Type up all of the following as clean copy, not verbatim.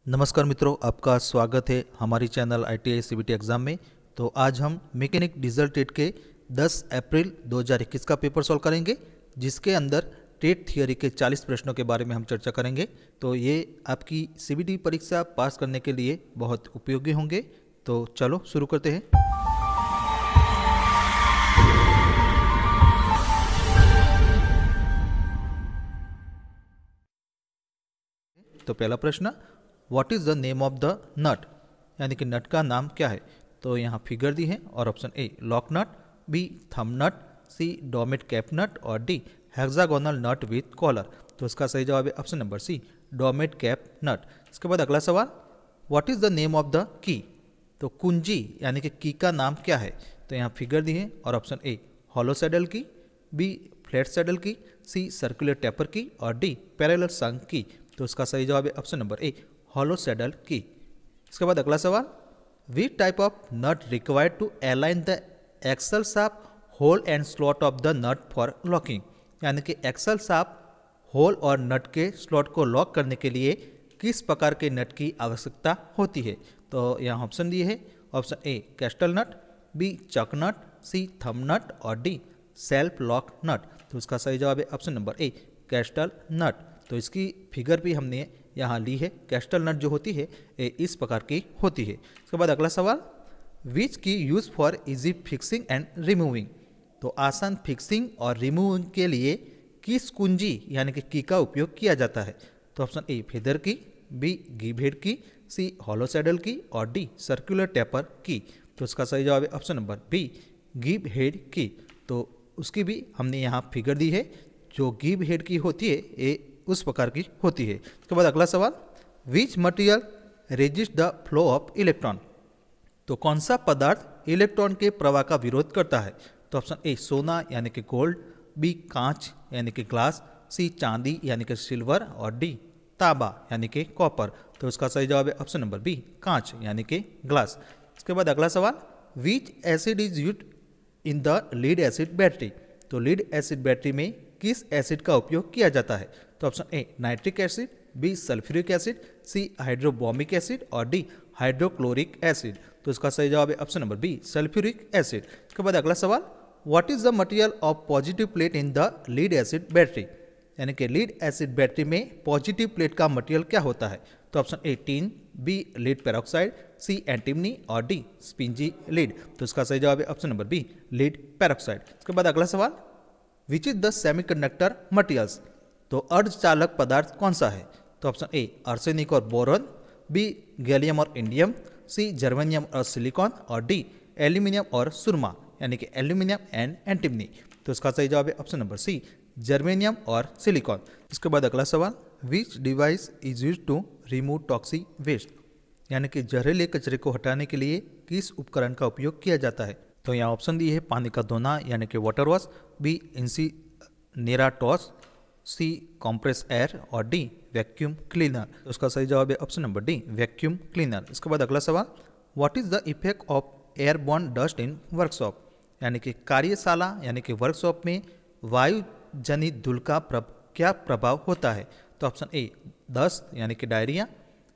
नमस्कार मित्रों, आपका स्वागत है हमारी चैनल ITI CBT एग्ज़ाम में। तो आज हम मैकेनिक डीजल टेट के 10 अप्रैल 2021 का पेपर सॉल्व करेंगे, जिसके अंदर टेट थियोरी के 40 प्रश्नों के बारे में हम चर्चा करेंगे। तो ये आपकी CBT परीक्षा पास करने के लिए बहुत उपयोगी होंगे। तो चलो शुरू करते हैं। तो पहला प्रश्न, what is the name of the nut, यानी कि नट का नाम क्या है। तो यहाँ फिगर दी है और option A lock nut, B thumb nut, C domed cap nut और D hexagonal nut with collar. तो इसका सही जवाब है option number C domed cap nut. इसके बाद अगला सवाल, what is the name of the key. तो कुंजी यानी कि की का नाम क्या है। तो यहाँ फिगर दी है और ऑप्शन ए हॉलो सैडल की, बी फ्लैट सैडल की, सी सर्कुलर टेपर की और डी पैरेलल संक की। तो इसका सही जवाब है option number A hollow saddle key. इसके बाद अगला सवाल, which type of nut required to align the axle shaft hole and slot of the nut for locking, यानी कि एक्सल शाफ्ट होल और नट के स्लॉट को लॉक करने के लिए किस प्रकार के नट की आवश्यकता होती है। तो यहाँ ऑप्शन दिए है, option A castle nut, B chuck nut, C thumb nut और डी सेल्फ लॉक नट। तो इसका सही जवाब है ऑप्शन नंबर ए कैस्टल नट। तो इसकी फिगर भी हमने यहाँ ली है। कैस्टल नट जो होती है ये इस प्रकार की होती है। इसके बाद अगला सवाल, विच की use for easy fixing and removing. तो आसान फिक्सिंग और रिमूविंग के लिए किस कुंजी यानी कि की का उपयोग किया जाता है। तो ऑप्शन ए फेदर की, बी गिव हेड की, सी हॉलो सैडल की और डी सर्कुलर टेपर की। तो इसका सही जवाब है ऑप्शन नंबर बी गिव हेड की। तो उसकी भी हमने यहाँ फिगर दी है। जो गिव हेड की होती है ये उस प्रकार की होती है। उसके बाद अगला सवाल, which material resist the flow of electron. तो कौन सा पदार्थ इलेक्ट्रॉन के प्रवाह का विरोध करता है। तो ऑप्शन ए सोना यानी कि गोल्ड, बी कांच यानी कि ग्लास, सी चांदी यानी कि सिल्वर और डी तांबा यानी कि कॉपर। तो इसका सही जवाब है ऑप्शन नंबर बी कांच यानी कि ग्लास। इसके बाद अगला सवाल, which acid is used in the lead acid battery. तो लीड एसिड बैटरी में किस एसिड का उपयोग किया जाता है। तो option A nitric acid, B sulphuric acid, C hydrobromic acid और डी हाइड्रोक्लोरिक एसिड। तो इसका सही जवाब है option number B sulphuric acid. इसके बाद अगला सवाल, what is the material of positive plate in the lead acid battery, यानी कि लीड एसिड बैटरी में पॉजिटिव प्लेट का मटेरियल क्या होता है। तो option A tin, B lead peroxide, C antimony और डी स्पिंजी लीड। तो इसका सही जवाब है option number B lead peroxide. इसके बाद अगला सवाल, which is the semiconductor materials. तो अर्धचालक पदार्थ कौन सा है। तो ऑप्शन ए आर्सेनिक और बोरॉन, बी गैलियम और इंडियम, सी जर्मेनियम और सिलिकॉन और डी एल्यूमिनियम और सुरमा यानी कि एल्यूमिनियम एंड एंटीमनी। तो इसका सही जवाब है ऑप्शन नंबर सी जर्मेनियम और सिलिकॉन। इसके बाद अगला सवाल, which device is use to remove toxic waste, यानी कि जहरीले कचरे को हटाने के लिए किस उपकरण का उपयोग किया जाता है। तो यहाँ ऑप्शन दी है पानी का धोना यानी कि वाटर वॉश, बी इंसिनेराटॉस, सी कॉम्प्रेस एयर और डी वैक्यूम क्लीनर। तो उसका सही जवाब है option number D vacuum cleaner. इसके बाद अगला सवाल, what is the effect of airborne dust in workshop, यानी कि कार्यशाला यानी कि वर्कशॉप में वायु जनित धूल का क्या प्रभाव होता है। तो ऑप्शन ए दस्त यानी कि डायरिया,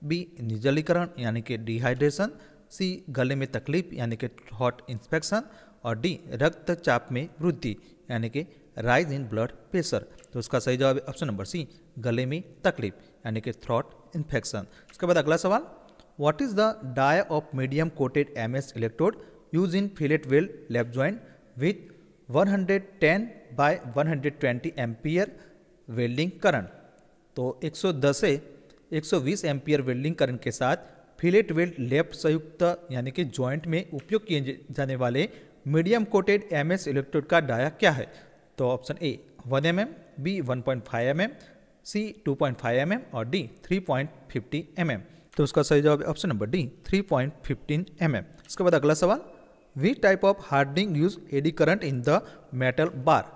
बी निर्जलीकरण यानी कि डिहाइड्रेशन, सी गले में तकलीफ यानी कि थ्रोट इन्फेक्शन और डी रक्तचाप में वृद्धि यानी कि राइज इन ब्लड प्रेशर। तो उसका सही जवाब है ऑप्शन नंबर सी गले में तकलीफ यानी कि थ्रोट इन्फेक्शन। उसके बाद अगला सवाल, what is the dia of medium coated MS electrode use in fillet weld lap joint with 110 by 120 ampere welding current. तो 110 से 120 एम्पियर वेल्डिंग करंट के साथ फिलेट वेल्ड लैप संयुक्त यानी कि जॉइंट में उपयोग किए जाने वाले मीडियम कोटेड MS इलेक्ट्रोड का डाया क्या है। तो option A 1 mm, B 1.5 mm, C 2.5 mm और डी 3.50 mm। तो उसका सही जवाब है ऑप्शन नंबर डी 3.15 mm। इसके बाद अगला सवाल, which type of hardening use eddy current in the metal bar.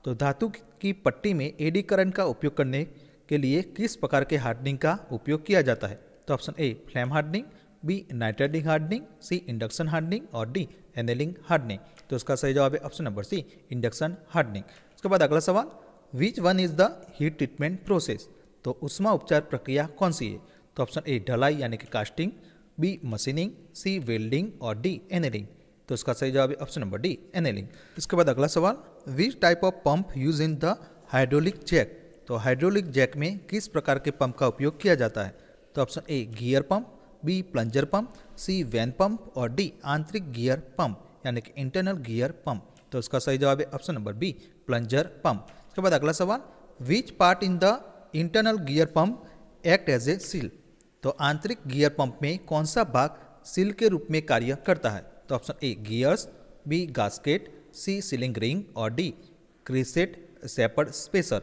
तो धातु की पट्टी में एडी करंट का उपयोग करने के लिए किस प्रकार के हार्डनिंग का उपयोग किया जाता है। तो option A flame hardening, B nitriding hardening, C induction hardening और डी एनेलिंग हार्डनिंग। तो इसका सही जवाब है option number C induction hardening. उसके बाद अगला सवाल, which one is the heat treatment process. तो उष्मा उपचार प्रक्रिया कौन सी है। तो ऑप्शन ए ढलाई यानी कि कास्टिंग, बी मशीनिंग, सी वेल्डिंग और डी एनेलिंग। तो इसका सही जवाब है ऑप्शन नंबर डी एनेलिंग। इसके बाद अगला सवाल, which type of pump use in the hydraulic jack. तो हाइड्रोलिक जैक में किस प्रकार के पंप का उपयोग किया जाता है। तो option A gear pump, B plunger pump, C vane pump और डी आंतरिक गियर पंप यानी कि इंटरनल गियर पंप। तो इसका सही जवाब है option number B plunger pump. इसके बाद अगला सवाल, which part in the internal gear pump act as a seal. तो आंतरिक गियर पंप में कौन सा भाग सील के रूप में कार्य करता है। तो option A gears, B gasket, C sealing ring और डी क्रीसेट सेपर्ड स्पेसर।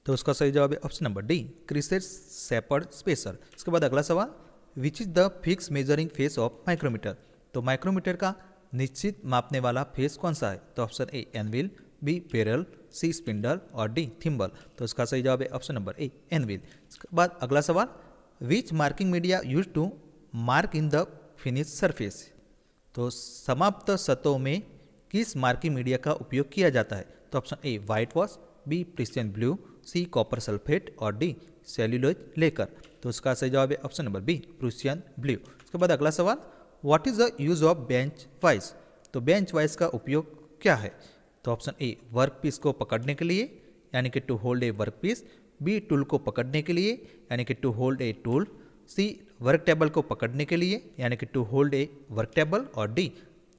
तो उसका सही जवाब है option number D crescent shaped spacer. इसके बाद अगला सवाल, which is the fix measuring face of micrometer. तो माइक्रोमीटर का निश्चित मापने वाला फेस कौन सा है। तो ऑप्शन ए एनविल, बी पेरल, सी स्पिंडल और डी थिम्बल। तो इसका सही जवाब है ऑप्शन नंबर ए एनविल। इसके बाद अगला सवाल, which marking media use to mark in the finish surface. तो समाप्त सतहों में किस मार्किंग मीडिया का उपयोग किया जाता है। तो option A white wash, B prussian blue, C copper sulphate और डी सेल्यूलोज लेकर। तो उसका सही जवाब है option number B prussian blue. इसके बाद अगला सवाल, what is the use of bench vice. तो बेंच वाइस का उपयोग क्या है। तो ऑप्शन ए वर्क पीस को पकड़ने के लिए यानी कि to hold a work piece, B tool को पकड़ने के लिए यानी कि to hold a tool, C work table को पकड़ने के लिए यानी कि to hold a work table और डी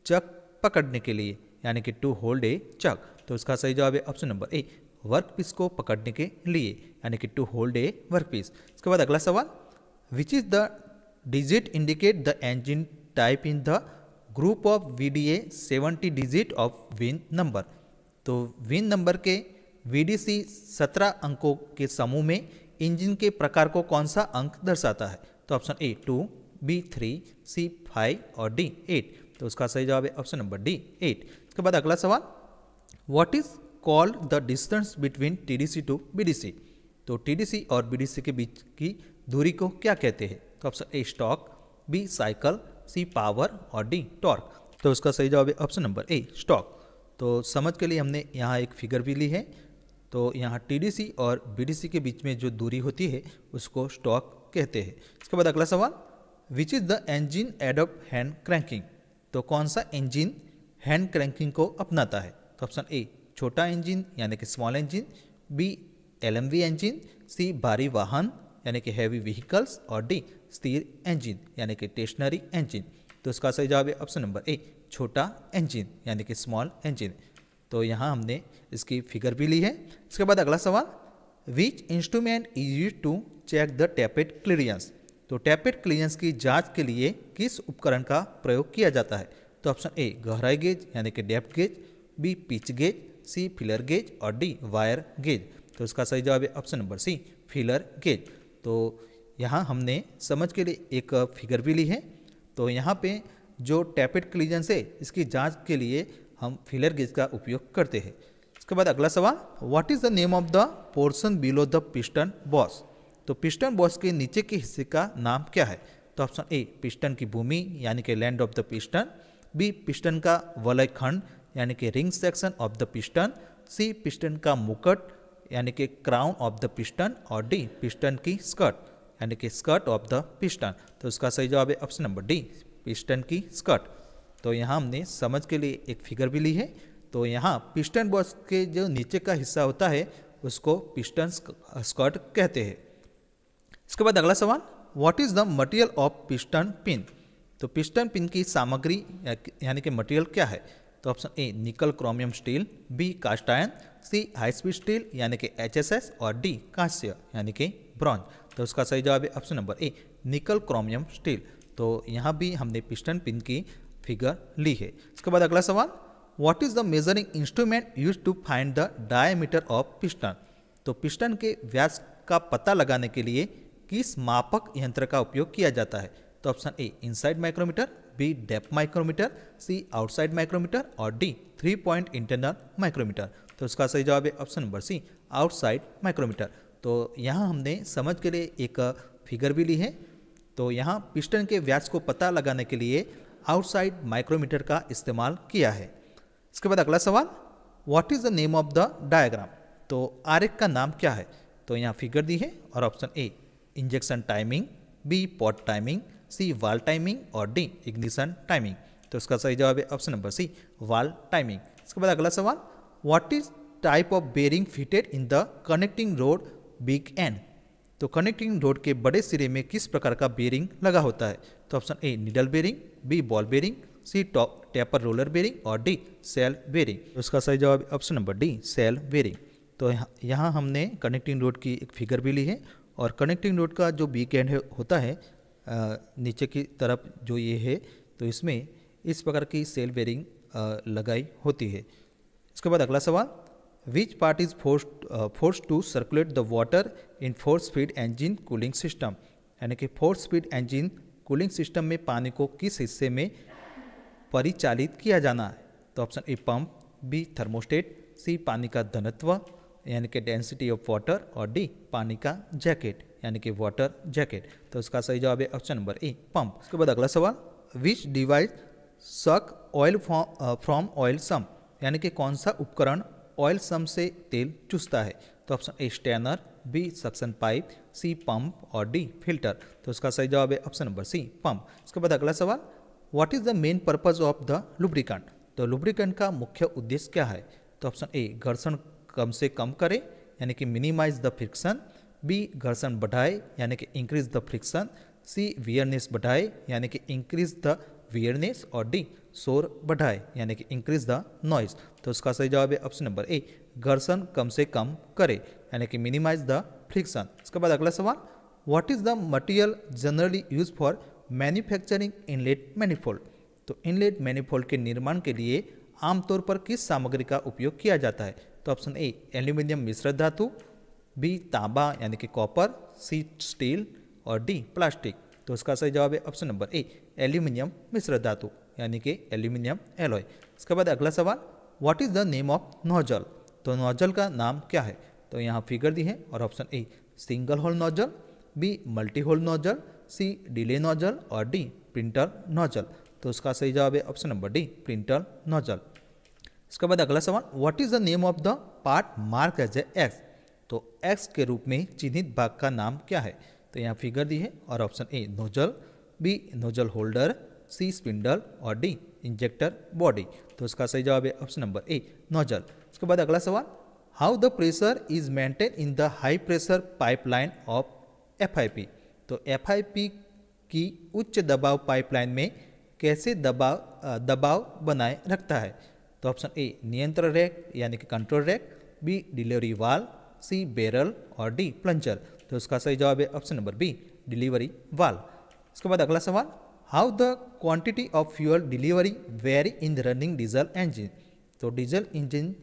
चक पकड़ने के लिए यानी कि टू होल्ड ए चक। तो इसका सही जवाब है option number A work piece को पकड़ने के लिए यानी कि to hold a work piece. इसके बाद अगला सवाल, which is the digit indicate the engine type in the group of VDA 70 digit of VIN number. तो विन नंबर के VDC 17 अंकों के समूह में इंजन के प्रकार को कौन सा अंक दर्शाता है। तो ऑप्शन ए 2, बी 3, सी 5 और डी 8। तो उसका सही जवाब है ऑप्शन नंबर डी 8। इसके बाद अगला सवाल, what is called the distance between TDC to BDC। तो TDC और BDC के बीच की दूरी को क्या कहते हैं। तो option A stroke, B cycle, C power और डी टॉर्क। तो उसका सही जवाब है ऑप्शन नंबर ए स्टॉक। तो समझ के लिए हमने यहाँ एक फिगर भी ली है। तो यहाँ TDC और BDC के बीच में जो दूरी होती है उसको स्टॉक कहते हैं। इसके बाद अगला सवाल, which is the engine adopt hand cranking. तो कौन सा इंजन हैंड क्रैंकिंग को अपनाता है। तो ऑप्शन ए छोटा इंजन यानी कि small engine, B LMV engine, C भारी वाहन यानी कि हैवी व्हीकल्स और डी स्थिर इंजन यानी कि स्टेशनरी इंजन। तो इसका सही जवाब है ऑप्शन नंबर ए छोटा इंजन यानी कि स्मॉल इंजन। तो यहाँ हमने इसकी फिगर भी ली है। इसके बाद अगला सवाल, which instrument is use to check the tappet clearance. तो टैपेट क्लियरेंस की जांच के लिए किस उपकरण का प्रयोग किया जाता है। तो ऑप्शन ए गहराई गेज यानी कि depth gauge, B pitch gauge, C filler gauge और डी वायर गेज। तो इसका सही जवाब है option number C filler gauge. तो यहाँ हमने समझ के लिए एक फिगर भी ली है। तो यहाँ पे जो टैपेट क्लियरेंस है इसकी जांच के लिए हम फिलर गेज का उपयोग करते हैं। इसके बाद अगला सवाल, what is the name of the portion below the piston boss. तो पिस्टन बॉस के नीचे के हिस्से का नाम क्या है। तो ऑप्शन ए पिस्टन की भूमि यानी कि land of the piston, B piston का वलय खंड यानी कि ring section of the piston, C piston का मुकुट यानी कि क्राउन ऑफ द पिस्टन और डी पिस्टन की स्कर्ट यानी कि स्कर्ट ऑफ द पिस्टन। तो इसका सही जवाब है ऑप्शन नंबर डी पिस्टन की स्कर्ट। तो यहाँ हमने समझ के लिए एक फिगर भी ली है। तो यहाँ पिस्टन बॉस के जो नीचे का हिस्सा होता है उसको पिस्टन स्कर्ट कहते हैं। इसके बाद अगला सवाल, what is the material of piston pin. तो पिस्टन पिन की सामग्री यानी कि मटेरियल क्या है। तो option A nickel chromium steel, B cast iron, C high speed steel यानी कि HSS और डी कांस्य यानी कि ब्रॉन्ज। तो उसका सही जवाब है ऑप्शन नंबर ए निकल क्रोमियम स्टील। तो यहाँ भी हमने पिस्टन पिन की फिगर ली है। इसके बाद अगला सवाल, what is the measuring instrument use to find the diameter of piston. तो पिस्टन के व्यास का पता लगाने के लिए किस मापक यंत्र का उपयोग किया जाता है। तो option A inside micrometer, B depth micrometer, C outside micrometer और डी 3 पॉइंट इंटरनल माइक्रोमीटर। तो इसका सही जवाब है option number C outside micrometer. तो यहाँ हमने समझ के लिए एक फिगर भी ली है। तो यहाँ पिस्टन के व्यास को पता लगाने के लिए आउटसाइड माइक्रोमीटर का इस्तेमाल किया है। इसके बाद अगला सवाल, what is the name of the diagram. तो आरेख का नाम क्या है। तो यहाँ फिगर दी है और option A injection timing, B port timing, C valve timing और डी इग्निशन टाइमिंग। तो इसका सही जवाब है ऑप्शन नंबर सी वाल टाइमिंग। इसके बाद अगला सवाल, what is type of bearing fitted in the connecting rod big end. तो कनेक्टिंग रोड के बड़े सिरे में किस प्रकार का बेरिंग लगा होता है। तो option A needle bearing, B ball bearing, C taper roller bearing और डी सेल बेरिंग। तो इसका सही जवाब option number D cell bearing. तो यहाँ हमने कनेक्टिंग रोड की एक फिगर भी ली है और कनेक्टिंग रोड का जो बिग एंड होता है नीचे की तरफ जो ये है, तो इसमें इस प्रकार की सेल बेरिंग लगाई होती है। इसके बाद अगला सवाल, which part is force to circulate the water in 4 speed engine cooling system. यानी कि 4 स्पीड इंजन कूलिंग सिस्टम में पानी को किस हिस्से में परिचालित किया जाना है। तो option A pump, B thermostat, C पानी का घनत्व यानी कि डेंसिटी ऑफ वाटर और डी पानी का जैकेट यानी कि वाटर जैकेट। तो इसका सही जवाब है ऑप्शन नंबर ए पंप। उसके बाद अगला सवाल, विच डिवाइस सक ऑयल फ्रॉम ऑयल सम। यानी कि कौन सा उपकरण ऑयल सम से तेल चूसता है। तो option A strainer, B suction pipe, C pump और डी फिल्टर। तो इसका सही जवाब है ऑप्शन नंबर सी पंप। इसके बाद अगला सवाल, what is the main purpose of the lubricant. तो लुब्रिकेंट का मुख्य उद्देश्य क्या है। तो ऑप्शन ए घर्षण कम से कम करे यानी कि मिनिमाइज द फ्रिक्शन, बी घर्षण बढ़ाए यानी कि increase the friction, C weariness बढ़ाए यानी कि इंक्रीज द वियरनेस और डी शोर बढ़ाए यानी कि इंक्रीज द नॉइज। तो उसका सही जवाब है ऑप्शन नंबर ए घर्षण कम से कम करे यानी कि मिनिमाइज द फ्रिक्शन। इसके बाद अगला सवाल, what is the material generally use for manufacturing inlet manifold. तो इनलेट मैनिफोल्ड के निर्माण के लिए आमतौर पर किस सामग्री का उपयोग किया जाता है। तो ऑप्शन ए एल्यूमिनियम मिश्र धातु, बी तांबा यानी कि कॉपर, सी स्टील और डी प्लास्टिक। तो इसका सही जवाब है ऑप्शन नंबर ए एल्यूमिनियम मिश्र धातु यानी कि एल्यूमिनियम एलॉय। इसके बाद अगला सवाल, what is the name of nozzle. तो नोजल का नाम क्या है। तो यहाँ फिगर दी है और option A single hole nozzle, B multi hole nozzle, C delay nozzle और डी प्रिंटर नोजल। तो उसका सही जवाब है option number D printer nozzle. इसके बाद अगला सवाल, what is the name of the part mark as A X. तो एक्स के रूप में चिन्हित भाग का नाम क्या है। तो यहाँ फिगर दी है और option A nozzle, B nozzle holder, C spindle और डी इंजेक्टर बॉडी। तो इसका सही जवाब है ऑप्शन नंबर ए नोजल। इसके बाद अगला सवाल, how the pressure is maintain in the high pressure pipeline of FIP। तो FIP की उच्च दबाव पाइपलाइन में कैसे दबाव बनाए रखता है। तो ऑप्शन ए नियंत्रण रैक यानी कि control rack, B delivery valve, C barrel और डी प्लंजर। तो इसका सही जवाब है option number B delivery valve. इसके बाद अगला सवाल, how the quantity of fuel delivery vary in the running diesel engine. तो डीजल इंजन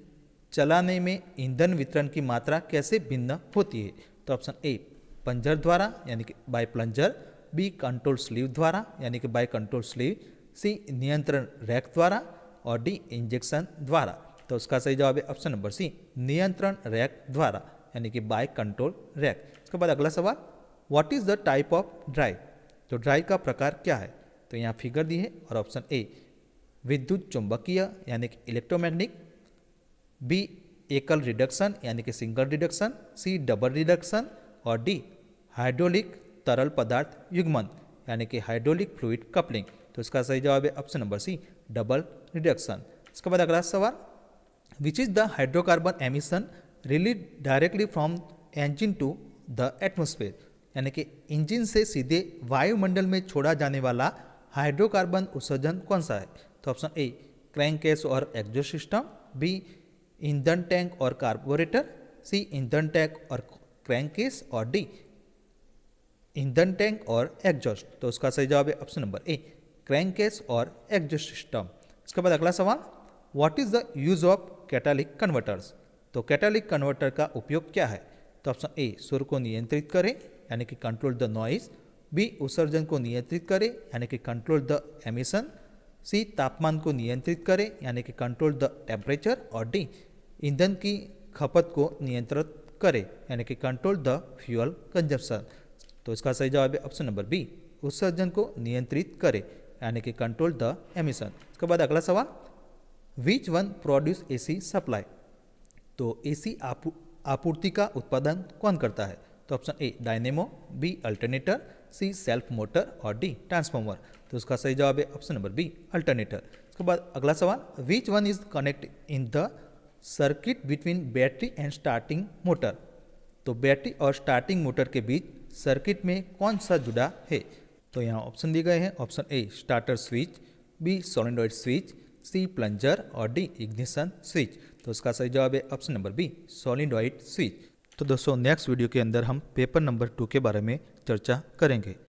चलाने में ईंधन वितरण की मात्रा कैसे भिन्न होती है। तो ऑप्शन ए प्लंजर द्वारा यानी कि by plunger, B control sleeve द्वारा यानी कि बाय कंट्रोल स्लीव, सी नियंत्रण रैक द्वारा और डी इंजेक्शन द्वारा। तो उसका सही जवाब है ऑप्शन नंबर सी नियंत्रण रैक द्वारा यानी कि बाय कंट्रोल रैक। इसके बाद अगला सवाल, what is the type of drive. तो ड्राइव का प्रकार क्या है। तो यहाँ फिगर दी है और ऑप्शन ए विद्युत चुंबकीय यानी कि इलेक्ट्रोमैग्नेटिक, बी एकल रिडक्शन यानी कि single reduction, C double reduction और डी हाइड्रोलिक तरल पदार्थ युग्मन यानी कि हाइड्रोलिक फ्लूइड कपलिंग। तो इसका सही जवाब है option number C double reduction. इसके बाद अगला सवाल, which is the hydrocarbon emission release directly from engine to the atmosphere. यानी कि इंजन से सीधे वायुमंडल में छोड़ा जाने वाला हाइड्रोकार्बन उत्सर्जन कौन सा है। तो ऑप्शन ए क्रैंककेस और एग्जॉस्ट सिस्टम, बी ईंधन टैंक और कार्बोरेटर, सी ईंधन टैंक और क्रैंककेस और डी ईंधन टैंक और एग्जॉस्ट। तो उसका सही जवाब है ऑप्शन नंबर ए क्रैंककेस और एग्जॉस्ट सिस्टम। इसके बाद अगला सवाल, what is the use of catalytic converters. तो कैटालिक कन्वर्टर का उपयोग क्या है। तो ऑप्शन ए शोर को नियंत्रित करे यानी कि कंट्रोल द नॉइज, बी उत्सर्जन को नियंत्रित करे यानी कि कंट्रोल द एमिशन, सी तापमान को नियंत्रित करे यानी कि कंट्रोल द टेम्परेचर और डी ईंधन की खपत को नियंत्रित करे यानी कि कंट्रोल द फ्यूल कंजप्शन। तो इसका सही जवाब है ऑप्शन नंबर बी उत्सर्जन को नियंत्रित करे यानी कि कंट्रोल द एमिशन। इसके बाद अगला सवाल, which one produce AC supply. तो AC आपूर्ति का उत्पादन कौन करता है। तो तो option A dynamo, B alternator, C self motor और डी ट्रांसफॉर्मर। तो उसका सही जवाब है ऑप्शन नंबर बी अल्टरनेटर। इसके बाद अगला सवाल, which one is connect in the circuit between battery and starting motor. तो बैटरी और स्टार्टिंग मोटर के बीच सर्किट में कौन सा जुड़ा है। तो यहाँ ऑप्शन दिए गए हैं, option A starter switch, B solenoid switch, C plunger और डी इग्निशन स्विच। तो उसका सही जवाब है option number B solenoid switch. तो दोस्तों नेक्स्ट वीडियो के अंदर हम पेपर नंबर 2 के बारे में चर्चा करेंगे।